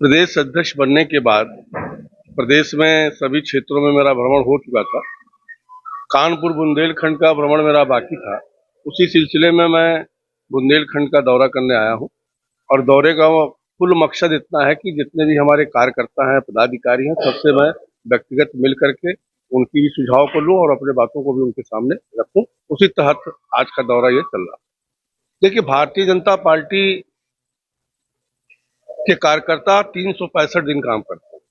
प्रदेश अध्यक्ष बनने के बाद प्रदेश में सभी क्षेत्रों में मेरा भ्रमण हो चुका था। कानपुर बुंदेलखंड का भ्रमण मेरा बाकी था। उसी सिलसिले में मैं बुंदेलखंड का दौरा करने आया हूं और दौरे का कुल मकसद इतना है कि जितने भी हमारे कार्यकर्ता हैं, पदाधिकारी हैं, सबसे मैं व्यक्तिगत मिल करके उनकी भी सुझाव को लूं और अपने बातों को भी उनके सामने रखूं। उसी तहत आज का दौरा ये चल रहा। देखिए, भारतीय जनता पार्टी के कार्यकर्ता 365 दिन काम करते हैं।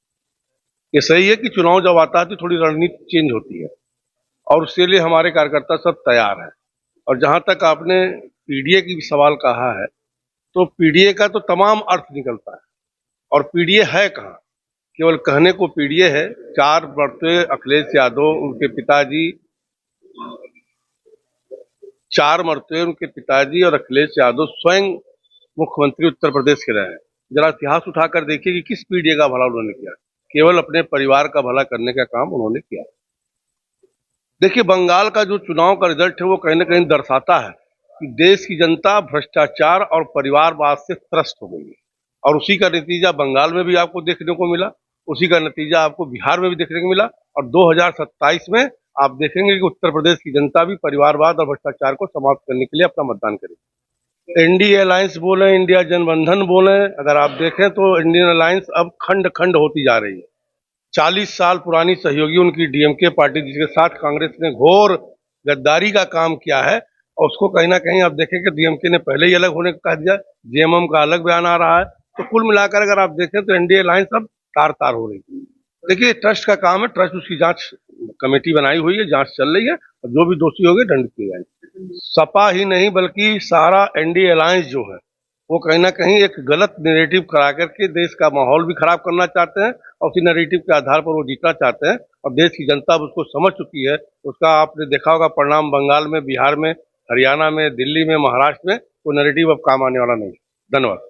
ये सही है कि चुनाव जब आता है तो थोड़ी रणनीति चेंज होती है और उसके लिए हमारे कार्यकर्ता सब तैयार हैं। और जहां तक आपने पीडीए की सवाल कहा है, तो पीडीए का तो तमाम अर्थ निकलता है। और पीडीए है कहाँ? केवल कहने को पीडीए है। 4 बढ़ते अखिलेश यादव, उनके पिताजी, 4 मरते उनके पिताजी और अखिलेश यादव स्वयं मुख्यमंत्री उत्तर प्रदेश के रहे हैं। जरा इतिहास उठाकर देखिए कि किस पीढ़ी का भला उन्होंने किया। केवल अपने परिवार का भला करने का काम उन्होंने किया। देखिए, बंगाल का जो चुनाव का रिजल्ट है वो कहीं ना कहीं दर्शाता है कि देश की जनता भ्रष्टाचार और परिवारवाद से त्रस्त हो गई है। और उसी का नतीजा बंगाल में भी आपको देखने को मिला, उसी का नतीजा आपको बिहार में भी देखने को मिला। और 2027 में आप देखेंगे कि उत्तर प्रदेश की जनता भी परिवारवाद और भ्रष्टाचार को समाप्त करने के लिए अपना मतदान करेगी। एनडीए अलायंस बोले, इंडिया जनबंधन बोले, अगर आप देखें तो इंडियन अलायंस अब खंड खंड होती जा रही है। 40 साल पुरानी सहयोगी उनकी डीएमके पार्टी, जिसके साथ कांग्रेस ने घोर गद्दारी का काम किया है, और उसको कहीं ना कहीं आप देखें कि डीएमके ने पहले ही अलग होने का कह दिया, जेएमएम का अलग बयान आ रहा है। तो कुल मिलाकर अगर आप देखें तो एनडीए अलायंस अब तार तार हो रही है। देखिए, ट्रस्ट का काम है, ट्रस्ट उसकी जांच कमेटी बनाई हुई है, जांच चल रही है और जो भी दोषी होंगे दंडित किए जाएंगे। सपा ही नहीं बल्कि सारा एनडीए अलायंस जो है वो कहीं ना कहीं एक गलत नैरेटिव करा करके देश का माहौल भी खराब करना चाहते हैं और उसी नैरेटिव के आधार पर वो जीतना चाहते हैं। और देश की जनता अब उसको समझ चुकी है। उसका आपने देखा होगा परिणाम बंगाल में, बिहार में, हरियाणा में, दिल्ली में, महाराष्ट्र में। वो नैरेटिव अब काम आने वाला नहीं। धन्यवाद।